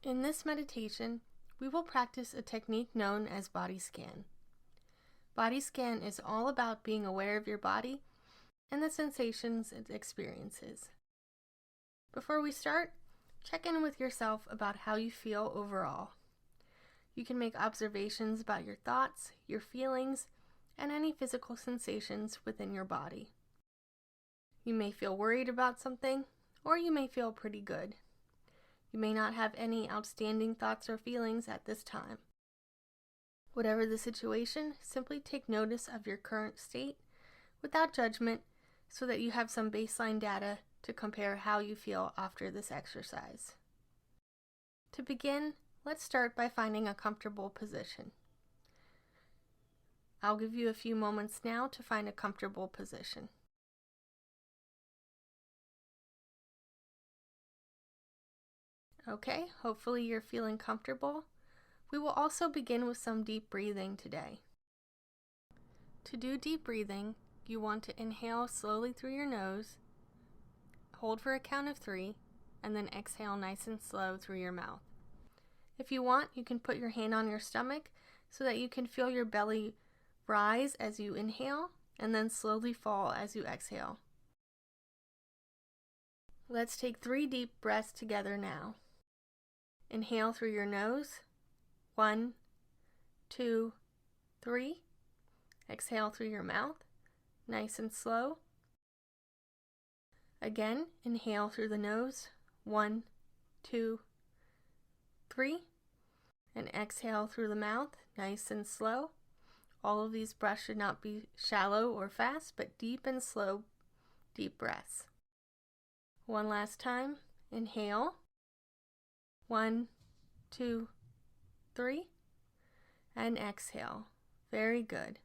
In this meditation, we will practice a technique known as body scan. Body scan is all about being aware of your body and the sensations it experiences. Before we start, check in with yourself about how you feel overall. You can make observations about your thoughts, your feelings, and any physical sensations within your body. You may feel worried about something, or you may feel pretty good. You may not have any outstanding thoughts or feelings at this time. Whatever the situation, simply take notice of your current state without judgment so that you have some baseline data to compare how you feel after this exercise. To begin, let's start by finding a comfortable position. I'll give you a few moments now to find a comfortable position. Okay, hopefully you're feeling comfortable. We will also begin with some deep breathing today. To do deep breathing, you want to inhale slowly through your nose, hold for a count of 3, and then exhale nice and slow through your mouth. If you want, you can put your hand on your stomach so that you can feel your belly rise as you inhale and then slowly fall as you exhale. Let's take 3 deep breaths together now. Inhale through your nose. 1, 2, 3. Exhale through your mouth, nice and slow. Again, inhale through the nose. 1, 2, 3. And exhale through the mouth, nice and slow. All of these breaths should not be shallow or fast, but deep and slow, deep breaths. One last time. Inhale. 1, 2, 3. And exhale. Very good.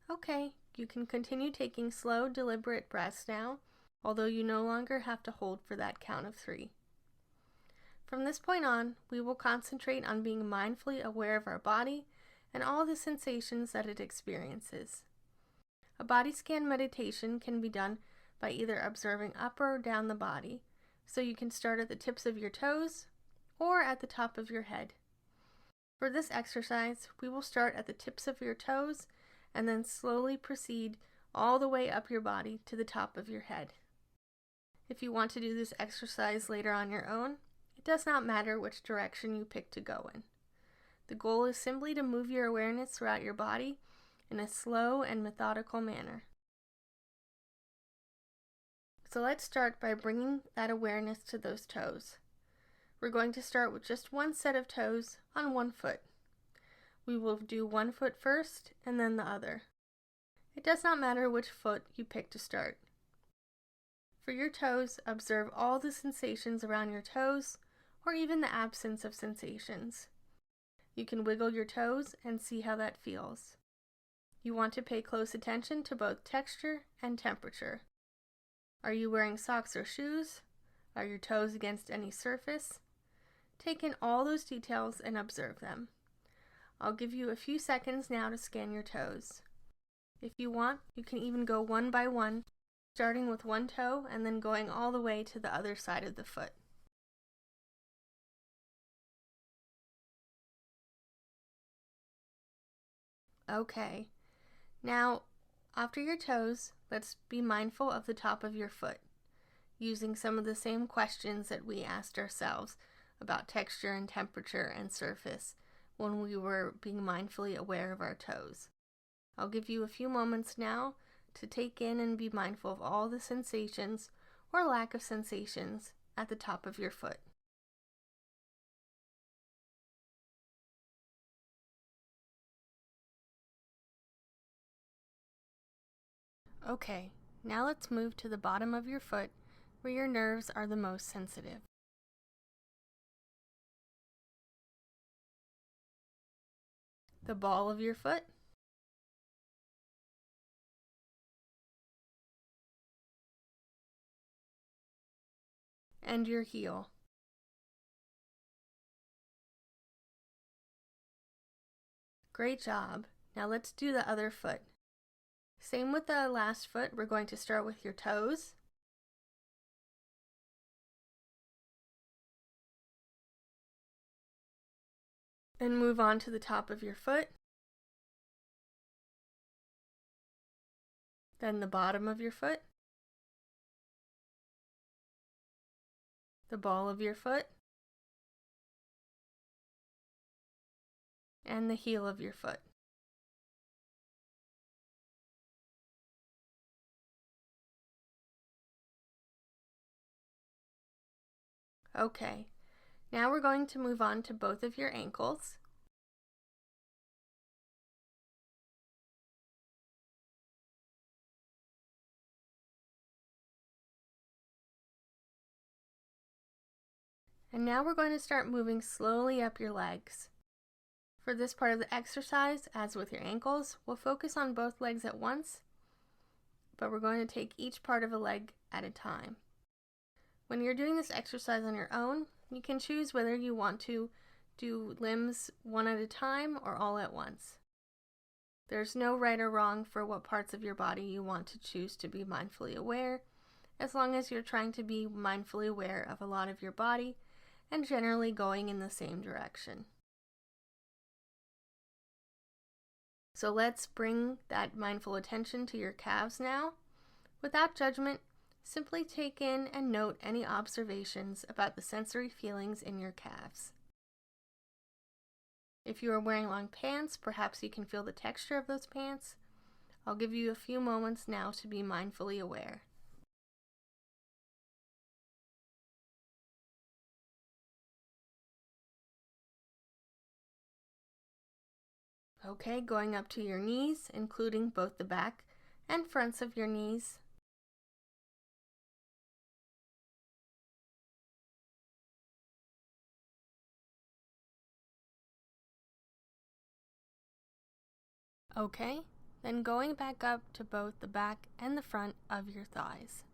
Okay, you can continue taking slow, deliberate breaths now, although you no longer have to hold for that count of 3. From this point on, we will concentrate on being mindfully aware of our body and all the sensations that it experiences. A body scan meditation can be done by either observing up or down the body, so you can start at the tips of your toes or at the top of your head. For this exercise, we will start at the tips of your toes and then slowly proceed all the way up your body to the top of your head. If you want to do this exercise later on your own, it does not matter which direction you pick to go in. The goal is simply to move your awareness throughout your body in a slow and methodical manner. So let's start by bringing that awareness to those toes. We're going to start with just one set of toes on one foot. We will do one foot first and then the other. It does not matter which foot you pick to start. For your toes, observe all the sensations around your toes or even the absence of sensations. You can wiggle your toes and see how that feels. You want to pay close attention to both texture and temperature. Are you wearing socks or shoes? Are your toes against any surface? Take in all those details and observe them. I'll give you a few seconds now to scan your toes. If you want, you can even go one by one, starting with one toe and then going all the way to the other side of the foot. Okay, now after your toes, let's be mindful of the top of your foot, using some of the same questions that we asked ourselves about texture and temperature and surface when we were being mindfully aware of our toes. I'll give you a few moments now to take in and be mindful of all the sensations or lack of sensations at the top of your foot. Okay, now let's move to the bottom of your foot where your nerves are the most sensitive. The ball of your foot, and your heel. Great job. Now let's do the other foot. Same with the last foot, we're going to start with your toes, And move on to the top of your foot, then the bottom of your foot, the ball of your foot, and the heel of your foot. Okay, now we're going to move on to both of your ankles. And now we're going to start moving slowly up your legs. For this part of the exercise, as with your ankles, we'll focus on both legs at once, but we're going to take each part of a leg at a time. When you're doing this exercise on your own, you can choose whether you want to do limbs one at a time or all at once. There's no right or wrong for what parts of your body you want to choose to be mindfully aware, as long as you're trying to be mindfully aware of a lot of your body and generally going in the same direction. So let's bring that mindful attention to your calves now. Without judgment, simply take in and note any observations about the sensory feelings in your calves. If you are wearing long pants, perhaps you can feel the texture of those pants. I'll give you a few moments now to be mindfully aware. Okay, going up to your knees, including both the back and fronts of your knees. Okay, then going back up to both the back and the front of your thighs.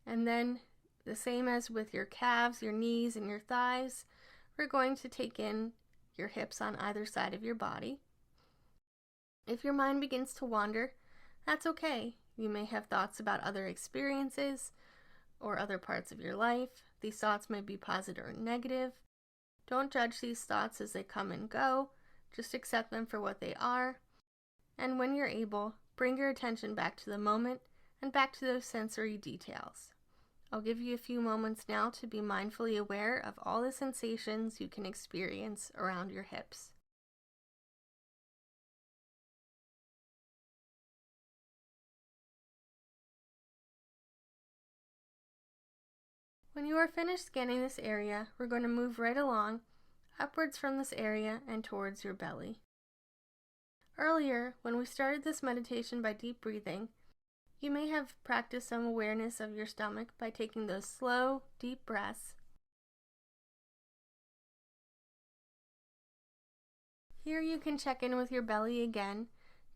And then, the same as with your calves, your knees, and your thighs, we're going to take in your hips on either side of your body. If your mind begins to wander, that's okay. You may have thoughts about other experiences or other parts of your life. These thoughts may be positive or negative. Don't judge these thoughts as they come and go. Just accept them for what they are. And when you're able, bring your attention back to the moment and back to those sensory details. I'll give you a few moments now to be mindfully aware of all the sensations you can experience around your hips. When you are finished scanning this area, we're going to move right along, upwards from this area and towards your belly. Earlier, when we started this meditation by deep breathing, you may have practiced some awareness of your stomach by taking those slow, deep breaths. Here you can check in with your belly again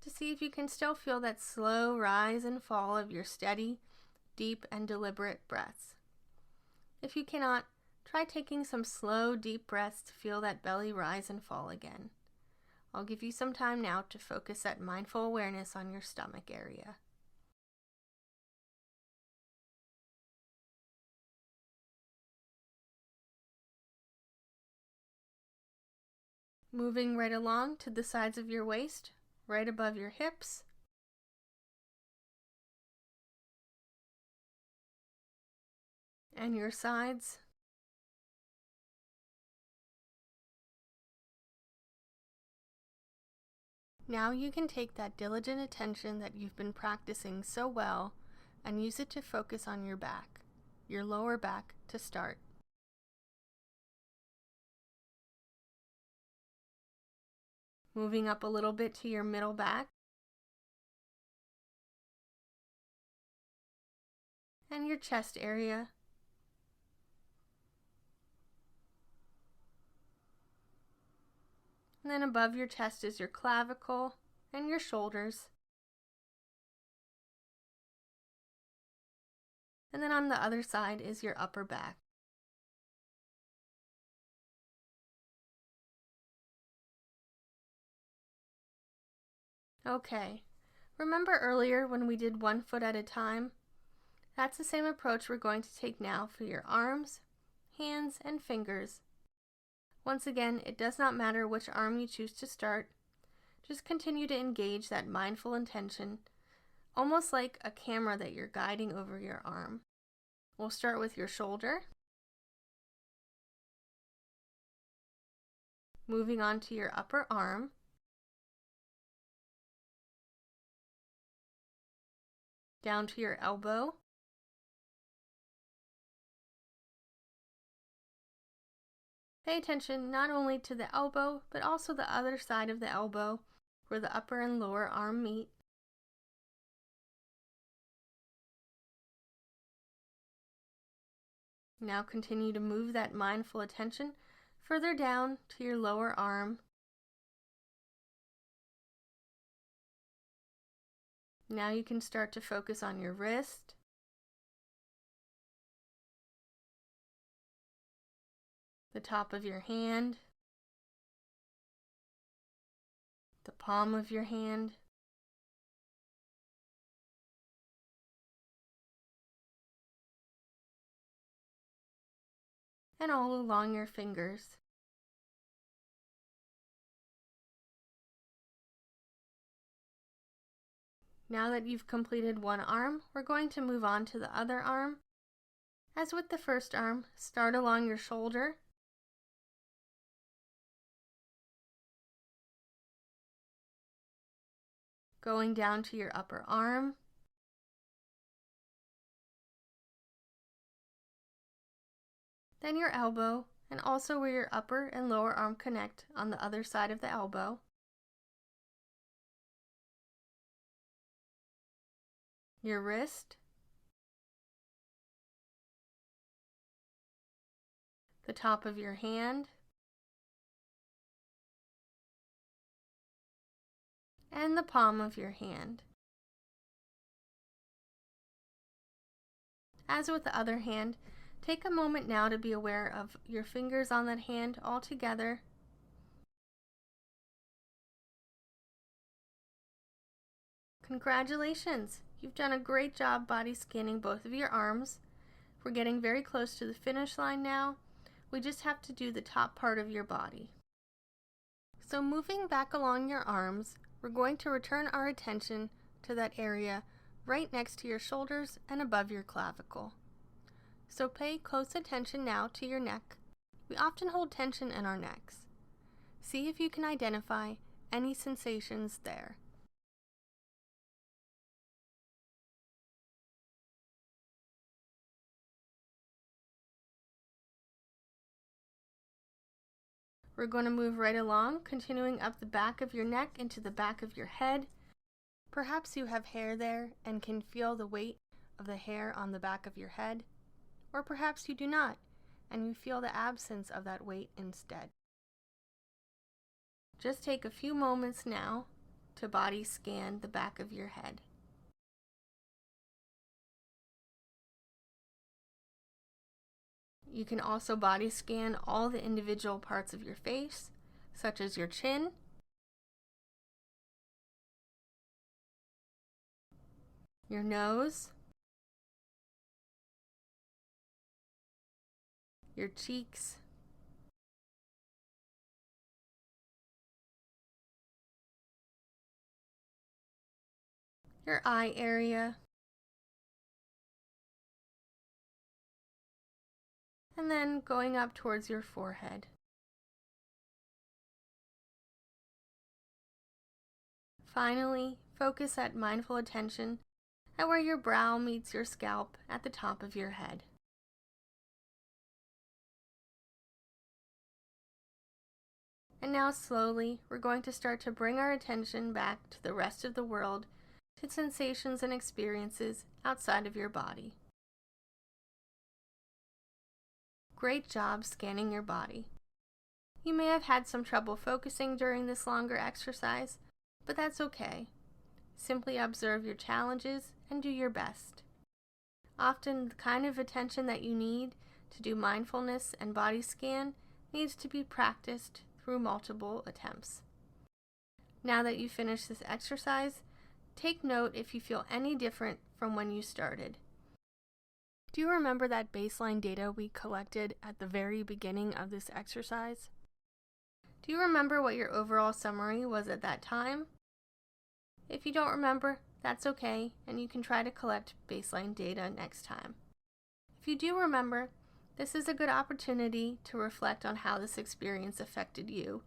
to see if you can still feel that slow rise and fall of your steady, deep, and deliberate breaths. If you cannot, try taking some slow, deep breaths to feel that belly rise and fall again. I'll give you some time now to focus that mindful awareness on your stomach area. Moving right along to the sides of your waist, right above your hips. And your sides. Now you can take that diligent attention that you've been practicing so well and use it to focus on your back, your lower back to start. Moving up a little bit to your middle back and your chest area. And then above your chest is your clavicle and your shoulders. And then on the other side is your upper back. Okay, remember earlier when we did 1 foot at a time? That's the same approach we're going to take now for your arms, hands, and fingers. Once again, it does not matter which arm you choose to start. Just continue to engage that mindful intention, almost like a camera that you're guiding over your arm. We'll start with your shoulder, moving on to your upper arm, down to your elbow, pay attention not only to the elbow, but also the other side of the elbow, where the upper and lower arm meet. Now continue to move that mindful attention further down to your lower arm. Now you can start to focus on your wrist, the top of your hand, the palm of your hand, and all along your fingers. Now that you've completed one arm, we're going to move on to the other arm. As with the first arm, start along your shoulder, going down to your upper arm, then your elbow, and also where your upper and lower arm connect on the other side of the elbow. Your wrist, the top of your hand, and the palm of your hand. As with the other hand, take a moment now to be aware of your fingers on that hand all together. Congratulations! You've done a great job body scanning both of your arms. We're getting very close to the finish line now. We just have to do the top part of your body. So moving back along your arms, we're going to return our attention to that area right next to your shoulders and above your clavicle. So pay close attention now to your neck. We often hold tension in our necks. See if you can identify any sensations there. We're going to move right along, continuing up the back of your neck into the back of your head. Perhaps you have hair there and can feel the weight of the hair on the back of your head, or perhaps you do not and you feel the absence of that weight instead. Just take a few moments now to body scan the back of your head. You can also body scan all the individual parts of your face, such as your chin, your nose, your cheeks, your eye area, and then going up towards your forehead. Finally, focus that mindful attention at where your brow meets your scalp at the top of your head. And now slowly, we're going to start to bring our attention back to the rest of the world, to sensations and experiences outside of your body. Great job scanning your body. You may have had some trouble focusing during this longer exercise, but that's okay. Simply observe your challenges and do your best. Often the kind of attention that you need to do mindfulness and body scan needs to be practiced through multiple attempts. Now that you've finished this exercise, take note if you feel any different from when you started. Do you remember that baseline data we collected at the very beginning of this exercise? Do you remember what your overall summary was at that time? If you don't remember, that's okay, and you can try to collect baseline data next time. If you do remember, this is a good opportunity to reflect on how this experience affected you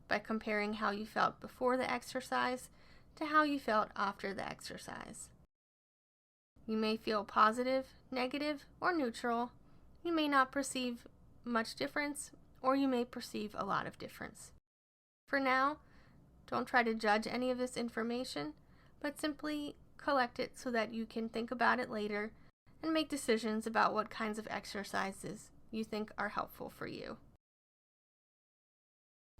by comparing how you felt before the exercise to how you felt after the exercise. You may feel positive, negative, or neutral. You may not perceive much difference, or you may perceive a lot of difference. For now, don't try to judge any of this information, but simply collect it so that you can think about it later and make decisions about what kinds of exercises you think are helpful for you.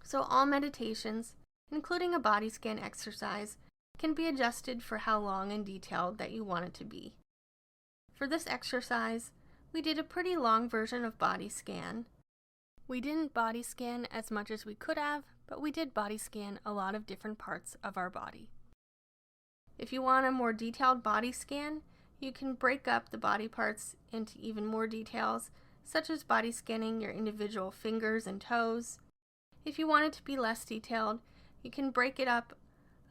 So all meditations, including a body scan exercise, can be adjusted for how long and detailed that you want it to be. For this exercise, we did a pretty long version of body scan. We didn't body scan as much as we could have, but we did body scan a lot of different parts of our body. If you want a more detailed body scan, you can break up the body parts into even more details, such as body scanning your individual fingers and toes. If you want it to be less detailed, you can break it up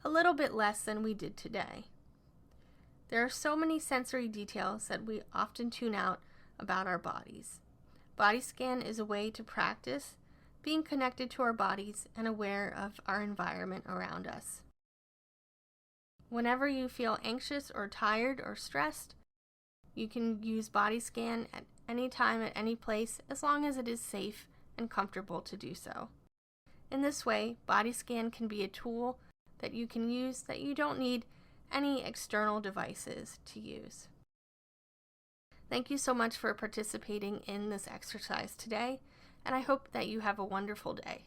a little bit less than we did today. There are so many sensory details that we often tune out about our bodies. Body scan is a way to practice being connected to our bodies and aware of our environment around us. Whenever you feel anxious or tired or stressed, you can use body scan at any time, at any place, as long as it is safe and comfortable to do so. In this way, body scan can be a tool that you can use that you don't need any external devices to use. Thank you so much for participating in this exercise today, and I hope that you have a wonderful day.